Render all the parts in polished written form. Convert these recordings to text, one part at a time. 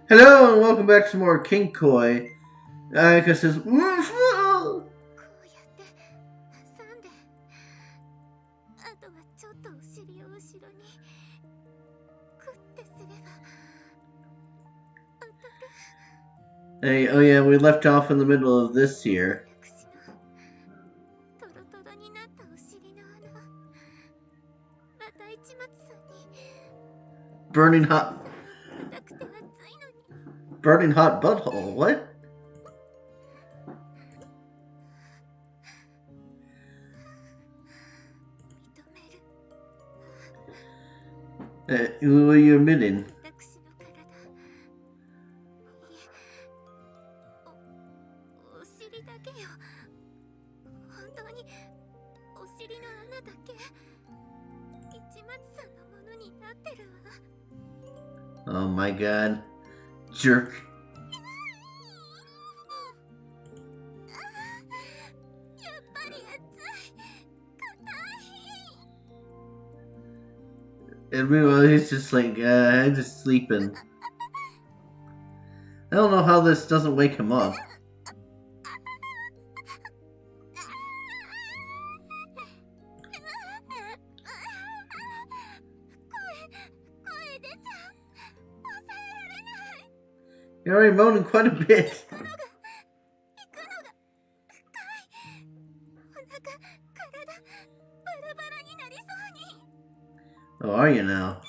Hello and welcome back to more Kinkoi. Because says, 'Hey, oh yeah, we left off in the middle of this here. Burning hot butthole. What? What are you admitting? Oh my god. Jerk. And meanwhile, he's just like, I'm just sleeping. I don't know how this doesn't wake him up. You're already moaning quite a bit. Oh, are you now?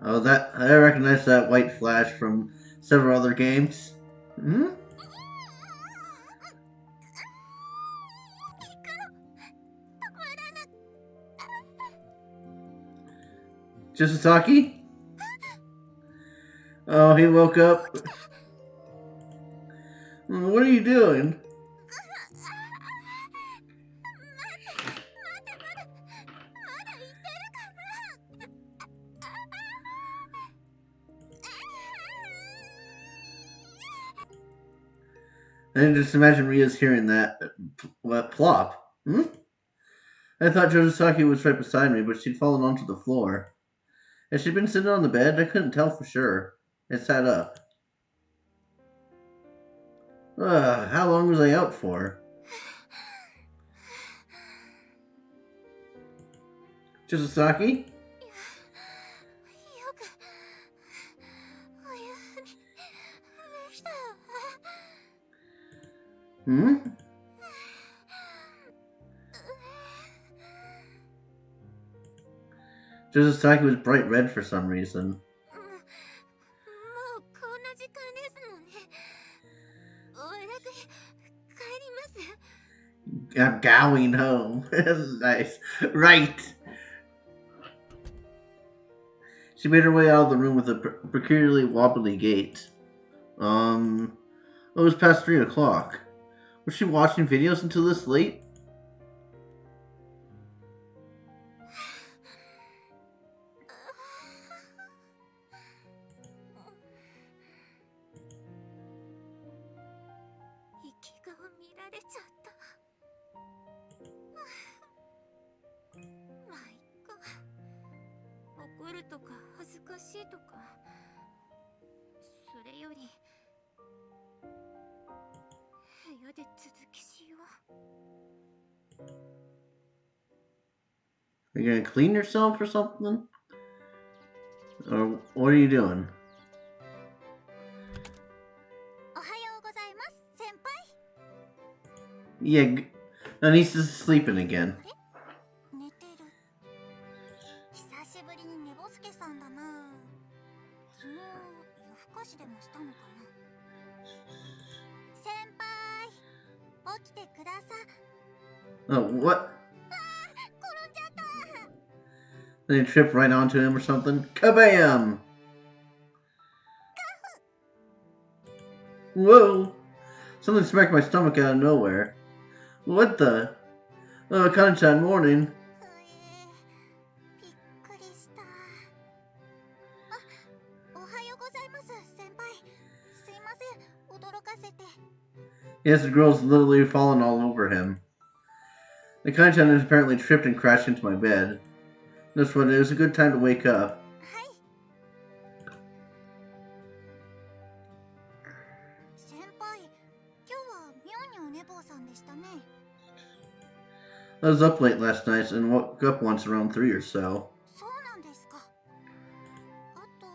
Oh, I recognize that white flash from several other games. Hmm? Jisasaki? Oh, he woke up. What are you doing? And just imagine Ria's hearing that. What plop? Hmm? I thought Josasaki was right beside me, but she'd fallen onto the floor. Has she been sitting on the bed? I couldn't tell for sure. I sat up. How long was I out for? Josasaki? Hmm? Josasaki was bright red for some reason. I'm going home. Nice. Right. She made her way out of the room with a peculiarly wobbly gait. It was past 3 o'clock. Was she watching videos until this late? Are you gonna clean yourself or something? Or what are you doing? Yeah, Anissa's sleeping again. Oh, what? They trip right onto him or something? Kabam! Whoa! Something smacked my stomach out of nowhere. What the? Oh, Kanchan morning. Yes, the girl's literally fallen all over him. The Kanchan has apparently tripped and crashed into my bed. That's what it was a good time to wake up. はい。先輩、今日は妙にお寝坊さんでしたね。I was up late last night and woke up once around 3 or so. そうなんですか。あと、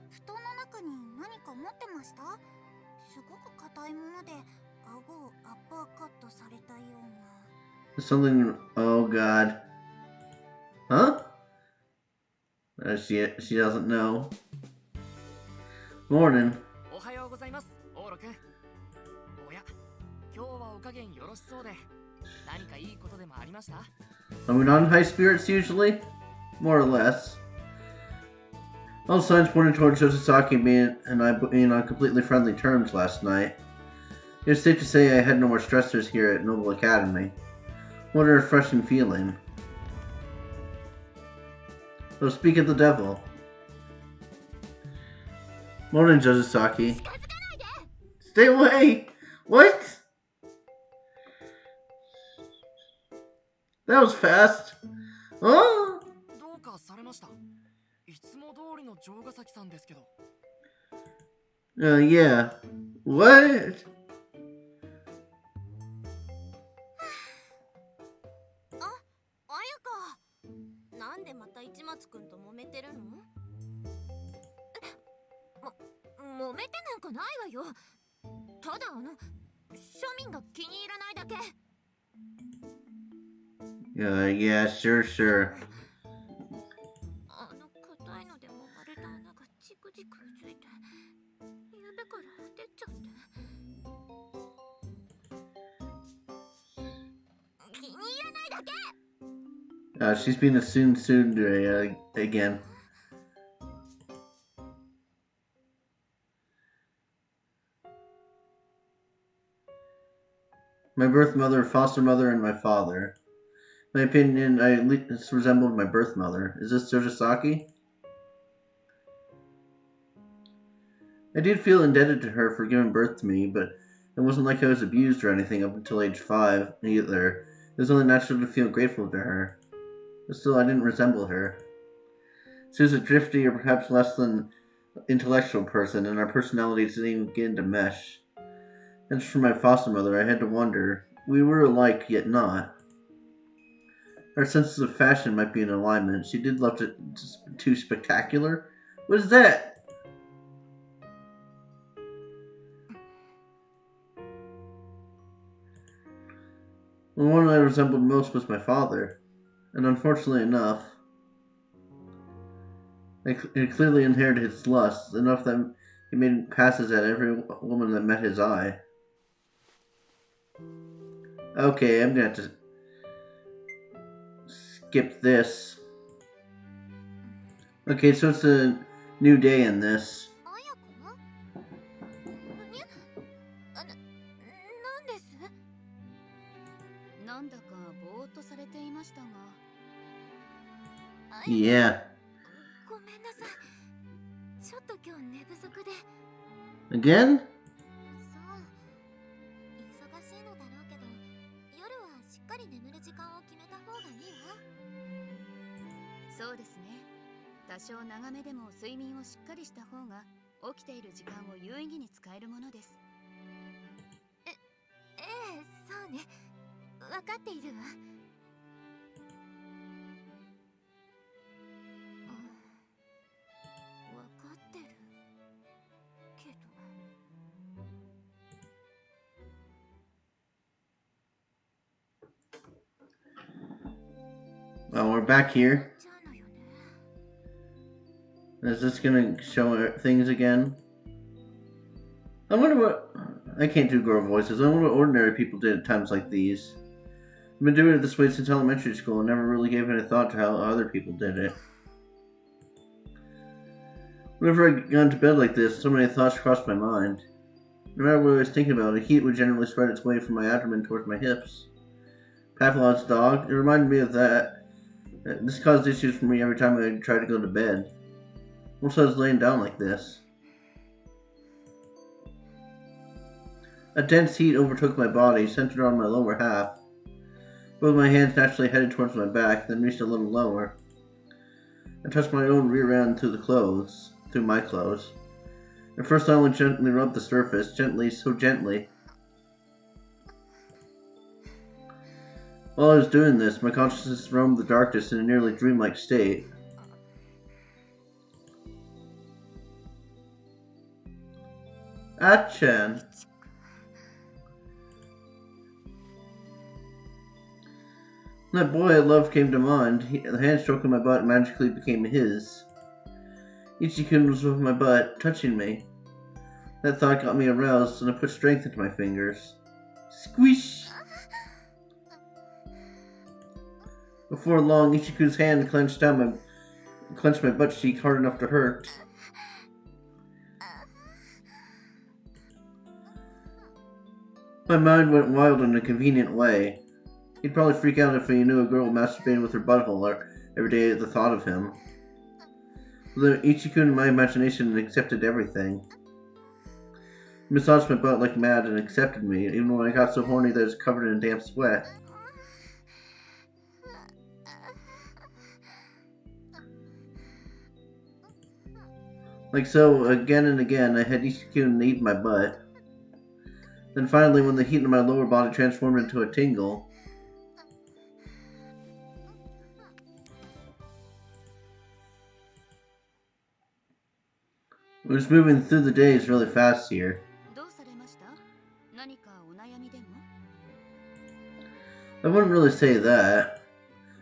布団の中に何か持ってました？すごく硬いもので、顎をアッパーカットされたような。Something. Oh God. Huh? She doesn't know. Morning. おはようございます、オーロくん。おや、今日はお加減よろしそうで、何かいいことでもありました？ Are we not in high spirits usually? More or less. All signs pointed toward Josasaki and I being on completely friendly terms last night. It was safe to say I had no more stressors here at Noble Academy. What a refreshing feeling. So speak of the devil. Morning, Josasaki. Stay away! What? That was fast. Oh! どうかされました？いつも通りの城ヶ崎さんですけど。Yeah. What? あやか。なんでまた市松くんと揉めてるの？揉めてなんかないわよ。ただ庶民が気に入らないだけ。Yeah, sure. 硬いので揉まれた穴がチクチクついて、ゆべから出ちゃって。気に入らないだけ。She's being a soon again. My birth mother, foster mother, and my father. In my opinion, I at least resembled my birth mother. Is this Josasaki? I did feel indebted to her for giving birth to me, but it wasn't like I was abused or anything up until age 5, either. It was only natural to feel grateful to her. But still, I didn't resemble her. She was a drifty or perhaps less than intellectual person, and our personalities didn't even begin to mesh. As for my foster mother, I had to wonder. We were alike, yet not. Our senses of fashion might be in alignment. She did love it too spectacular. What is that? The one I resembled most was my father, and unfortunately enough, I clearly inherited his lust, enough that he made passes at every woman that met his eye. Okay, I'm gonna have to skip this. Okay, so it's a new day in this. なんです？なんだかぼーっとされていましたが。Yeah. ごめんなさい。ちょっと今日寝不足で。Again? そう。忙しいのだろうけど、夜はしっかり眠る時間を決めた方がいいわ。そうですね。多少長めでも睡眠をしっかりした方が起きている時間を有意義に使えるものです。ええ、そうね。わかっているわ。わかってるけど。Well, we're back here. Is this gonna show things again? I wonder what... I can't do girl voices. I wonder what ordinary people did at times like these. I've been doing it this way since elementary school and never really gave any thought to how other people did it. Whenever I got into bed like this, so many thoughts crossed my mind. No matter what I was thinking about, the heat would generally spread its way from my abdomen towards my hips. Pavlov's dog, it reminded me of that. This caused issues for me every time I tried to go to bed. Once I was laying down like this. A dense heat overtook my body, centered on my lower half. Both my hands naturally headed towards my back, then reached a little lower. I touched my own rear end through my clothes. At first I only gently rubbed the surface, so gently. While I was doing this, my consciousness roamed the darkness in a nearly dreamlike state. Achan! That boy I loved came to mind. The hand stroking my butt magically became his. Ichikun was with my butt, touching me. That thought got me aroused, and I put strength into my fingers. Squish! Before long, Ichikun's hand clenched my butt cheek hard enough to hurt. My mind went wild in a convenient way. He'd probably freak out if he knew a girl masturbating with her butthole every day at the thought of him. But Ichikun in my imagination accepted everything. He massaged my butt like mad and accepted me, even when I got so horny that I was covered in damp sweat. Like so, again and again, I had Ichikun eat my butt. Then finally, when the heat in my lower body transformed into a tingle, I was moving through the days really fast here. I wouldn't really say that.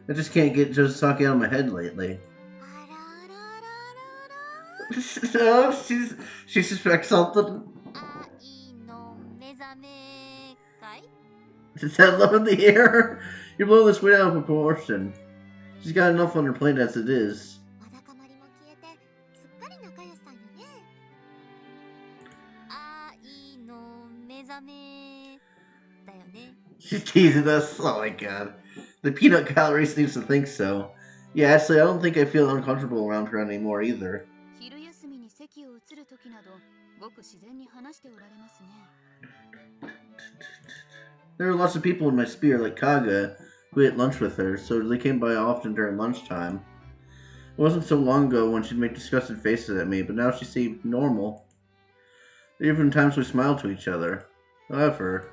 I just can't get Josaki out of my head lately. Oh, she suspects something. Is that love in the air? You're blowing this way out of proportion. She's got enough on her plate as it is. She's teasing us. Oh my god. The peanut gallery seems to think so. Yeah, actually, I don't think I feel uncomfortable around her anymore either. There were lots of people in my sphere, like Kaga, who ate lunch with her, so they came by often during lunchtime. It wasn't so long ago when she'd make disgusted faces at me, but now she seemed normal. There have been times we smiled to each other. However,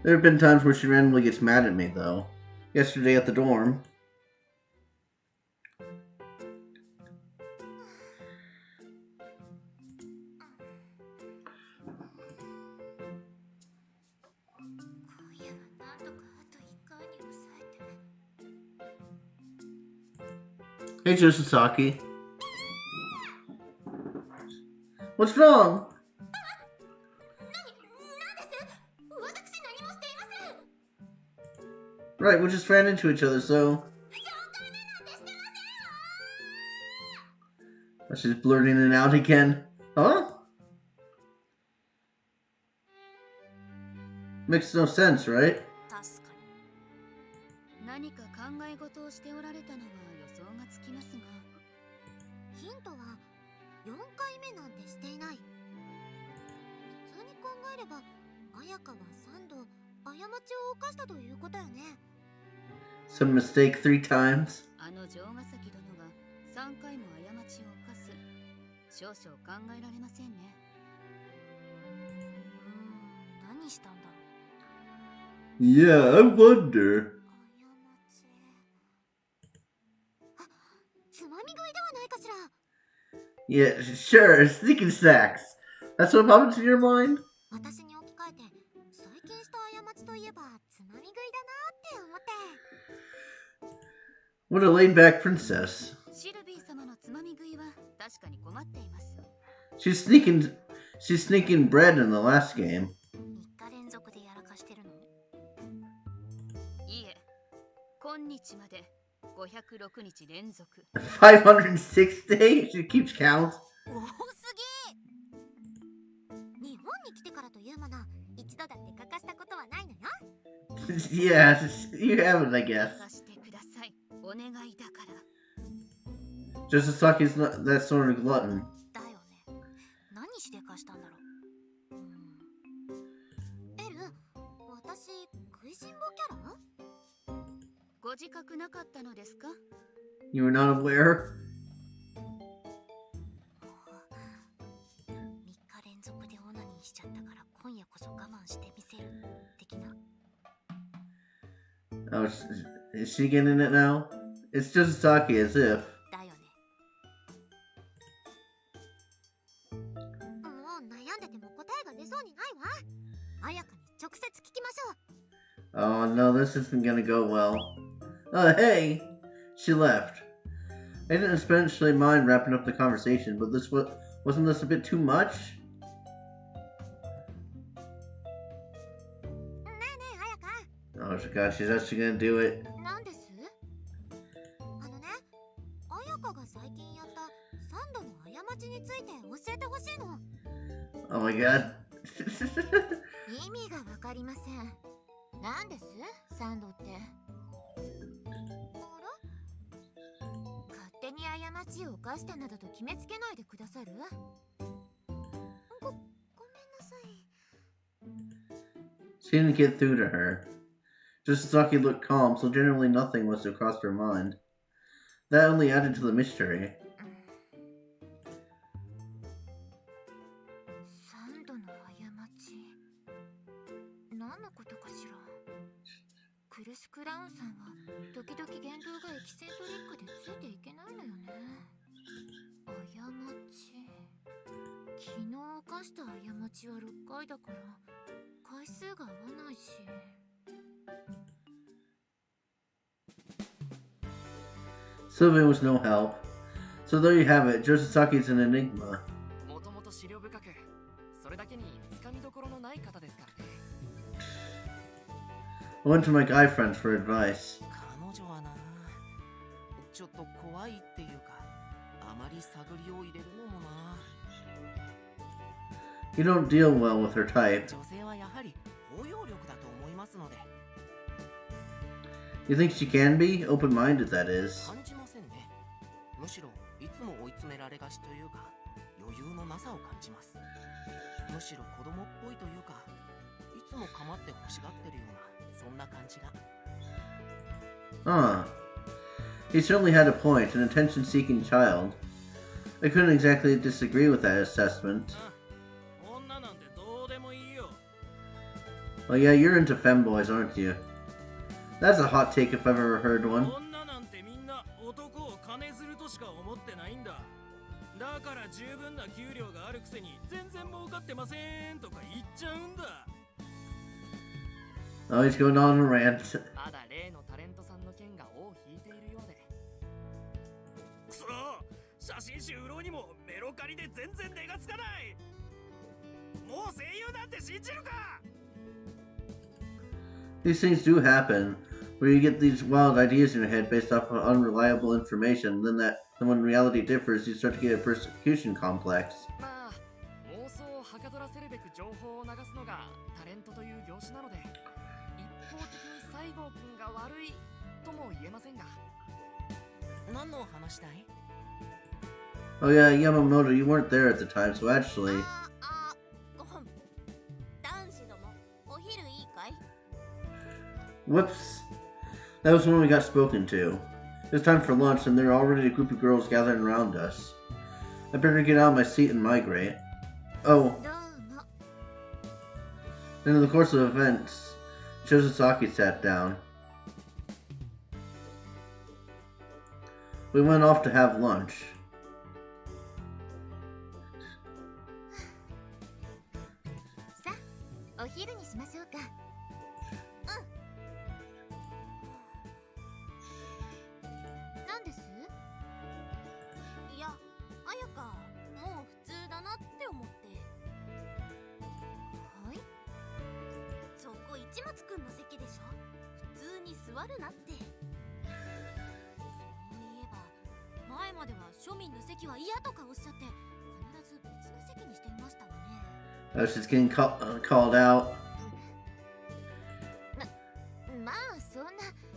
there have been times where she randomly gets mad at me, though. Yesterday at the dorm. Hey, Josaki. What's wrong? Right, we just ran into each other, so... She's blurting it out again. Huh? Makes no sense, right? Some mistake 3 times. Yeah, I wonder. Yeah, sure, sneaking sex. That's what popped into your mind? What a laid-back princess. She's sneaking bread in the last game. 506 days? She keeps count. Yeah, you haven't, I guess. Josasaki's not that sort of glutton. ご自覚なかったのですか？ You were not aware? 3日連続でオナニーしちゃったから今夜こそ我慢してみせる的な。 Oh, is she getting it now? It's just Saki as if. だよね。もう悩んでても答えが出そうにないわ。彩香に直接聞きましょう。 Oh no, this isn't gonna go well. Oh hey! She left. I didn't especially mind wrapping up the conversation, but wasn't this a bit too much? ねえねえ彩香。 Oh gosh, she's actually gonna do it. なんです？あのね、彩香が最近やった3度の過ちについて教えてほしいの。 Oh my god. 意味がわかりません。なんです？3度って。あら？勝手に過ちを犯したなどと決めつけないでくださる？ごめんなさい。 She didn't get through to her. Just Saki looked calm, so generally nothing must have crossed her mind. That only added to the mystery. 3度の過ち。何のことかしら。クルス・クラウンさんは時々言動がエキセントリックでついていけないのよね。過ち。昨日犯した過ちは6回だから回数が合わないし。 Sylvian was no help. So there you have it, Joshisaki's an enigma. もともと思慮深く、それだけにつかみどころのない方ですからね。I went to my guy friends for advice. 彼女はな、ちょっと怖いっていうか、あまり探りを入れるのもな。 You don't deal well with her type. 女性はやはり包容力だと思いますので。 You think she can be? Open-minded, that is. 感じませんね。むしろいつも追い詰められがちというか、余裕のなさを感じます。むしろ子供っぽいというか、いつも構って欲しがってるような、そんな感じが。 Huh. He certainly had a point, an attention-seeking child. I couldn't exactly disagree with that assessment. 女なんてどうでもいいよ。 Well, yeah, you're into femboys, aren't you? That's a hot take if I've ever heard one. 女なんてみんな男を金づるとしか思ってないんだ。だから十分な給料があるくせに全然儲かってませんとか言っちゃうんだ。 Oh, he's going on a rant. まだ例のタレントさんの件が尾を引いているようで。くそ、写真集売ろうにもメロカリで全然値がつかない。もう声優なんて信じるか。 These things do happen, where you get these wild ideas in your head based off of unreliable information, then when reality differs, you start to get a persecution complex. まあ、妄想をはかどらせるべく情報を流すのがタレントという業種なので、一方的に西郷くんが悪いとも言えませんが。何の話だい？ Oh yeah, Yamamoto, you weren't there at the time, so actually... ごはん。男子ども、お昼いいかい？ Whoops. That was when we got spoken to. It was time for lunch, and there were already a group of girls gathering around us. I better get out of my seat and migrate. Oh, どうも。 and in the course of events, Shizusaki sat down. We went off to have lunch. さあ、お昼にしましょうか。なんです？いや、彩香、もう普通だなって思って。はい？そこ市松くんの席でしょ。普通に座るなって。そういえば、前までは庶民の席は嫌とかおっしゃって、必ず別の席にしていましたわね。She's getting called out. まあそんな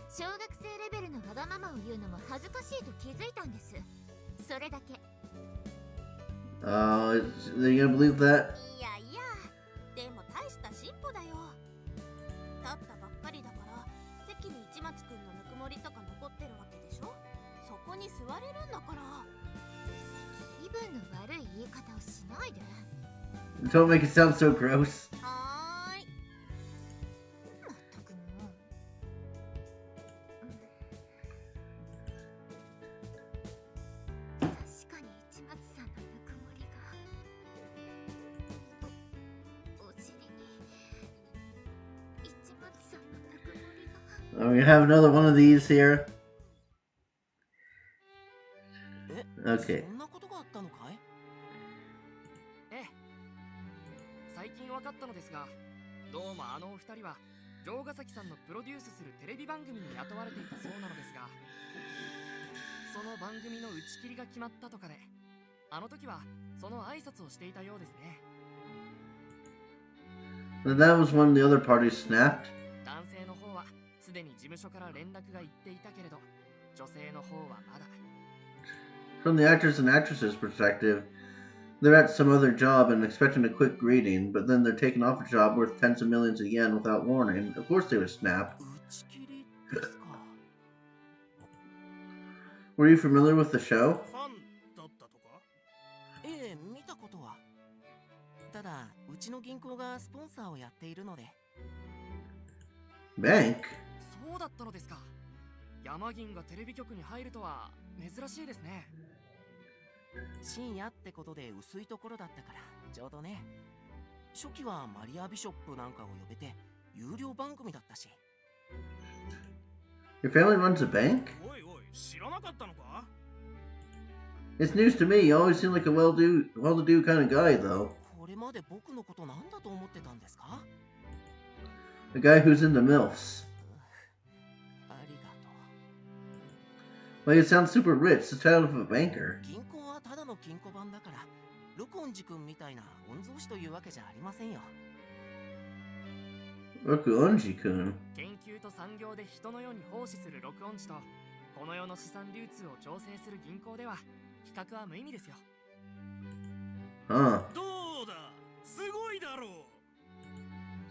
小学生レベルのわがままを言うのも恥ずかしいと気づいたんです。それだけ。Are you gonna believe that? いやいや、でも大した進歩だよ。立ったばっかりだから席に市松くんのぬくもりとか残ってるわけでしょ。そここに座れるんだから。気分の悪い言い方をしないで。 Don't make it sound so gross. はーい。まったくもう。確かに市松さんのぬくもりがお尻に市松さんのぬくもりが。 We have another one of these here. え、 Okay. そんなことがあったのかい？ええ、最近分かったのですが、どうもあのお二人は城ヶ崎さんのプロデュースするテレビ番組に雇われていたそうなのですが、その番組の打ち切りが決まったとかで、あの時はその挨拶をしていたようですね。 And that was when the other parties snapped. 男性の方はすでに事務所から連絡が行っていたけれど、女性の方はまだ。 From the actors and actresses' perspective, they're at some other job and expecting a quick greeting, but then they're taken off a job worth tens of millions of yen without warning. Of course they would snap. 打ち切りですか。 Were you familiar with the show? ファンだったとか？ええ、見たことは。ただ、うちの銀行がスポンサーをやっているので。 Bank? そうだったのですか。山銀がテレビ局に入るとは珍しいですね。深夜ってことで薄いところだったからちょうどね。初期はマリア・ビショップなんかを呼べて有料番組だったし。 Your family runs a bank? おいおい、知らなかったのか？ It's news to me. You always seem like a well-to-do kind of guy, though. これまで僕のことなんだと思ってたんですか？ A guy who's into MILFs. ありがと Well, you sound super rich. The title of a banker. う。銀行はただの金庫番だから、録音寺君みたいな御曹司というわけじゃありませんよ。 Rokuonji-kun. 研究と産業で人の世に奉仕する録音地と、この世の資産流通を調整する銀行では比較は無意味ですよ。 Huh. どうだ、すごいだろう。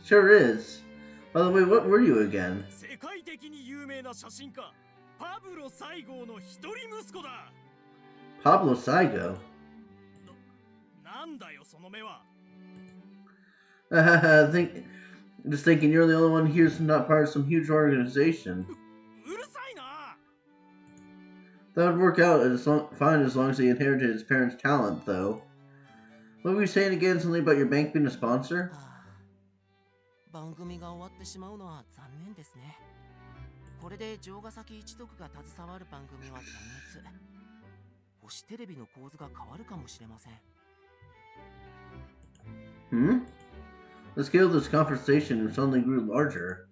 Sure is. By the way, what were you again? 世界的に有名な写真家パブロ西郷の一人息子だ。 Pablo Saigo. なんだよその目は。 Just thinking you're the only one here who's not part of some huge organization. うるさいな。 That would work out fine as long as he inherited his parents' talent, though. What were you saying again? Something about your bank being a sponsor? はあ、番組が終わってしまうのは残念ですね。これで城ヶ崎一族が携わる番組は全滅。星テレビの構図が変わるかもしれません。 Hmm? The scale of this conversation suddenly grew larger.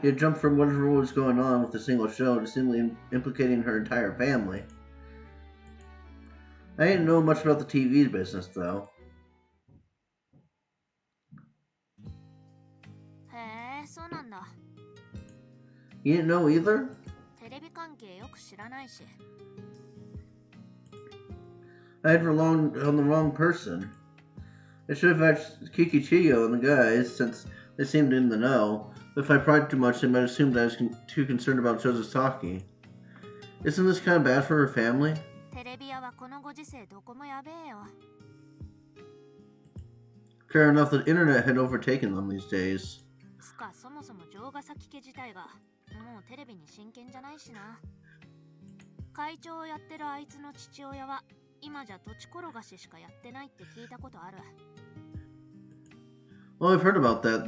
He had jumped from whatever was going on with a single show to simply implicating her entire family. I didn't know much about the TV business, though. へえ、そうなんだ。 You didn't know either? テレビ関係よく知らないし。 I had relied on the wrong person. I should have asked Kikichiyo and the guys, since they seemed in the know. But if I pried too much, they might assume I was too concerned about Josasaki. Isn't this kind of bad for her family? テレビ屋はこのご時世どこもやべえよ。 Fair enough, the internet had overtaken them these days. つかそもそも城ヶ崎家自体がもうテレビに真剣じゃないしな。会長をやってるあいつの父親は今じゃ土地転がししかやってないって聞いたことある。 Well, I've heard about that.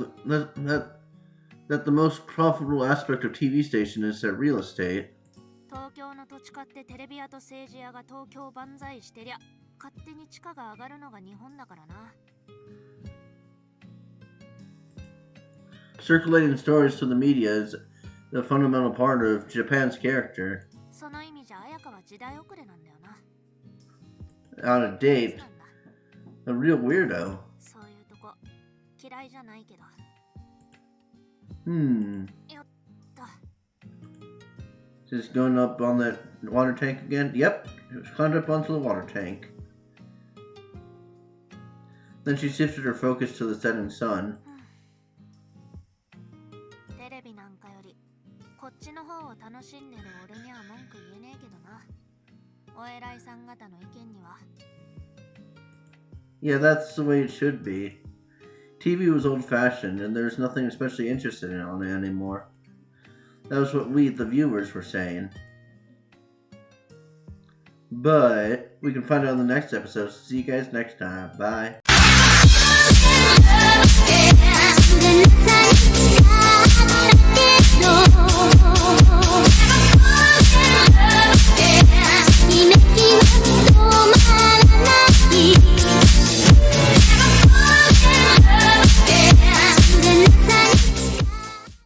That the most profitable aspect of TV station is their real estate. 東京の土地買ってテレビ屋と政治屋が東京万歳してりゃ勝手に地価が上がるのが日本だからな。 Circulating stories to the media is a fundamental part of Japan's character. その意味じゃ綾香は時代遅れなんだよな。 Out of date. なんだ A real weirdo. そういうとこ嫌いじゃないけど。 Hmm. よっと。 Just going up on that water tank again? Yep. Climbed up onto the water tank. Then she shifted her focus to the setting sun. テレビなんかよりこっちの方を楽しんでる俺には文句言えねえけどな。お偉いさん方の意見には。 Yeah, that's the way it should be. TV was old-fashioned, and there's nothing especially interested in on it anymore. That was what we, the viewers, were saying. But we can find out in the next episode. See you guys next time. Bye. Yeah.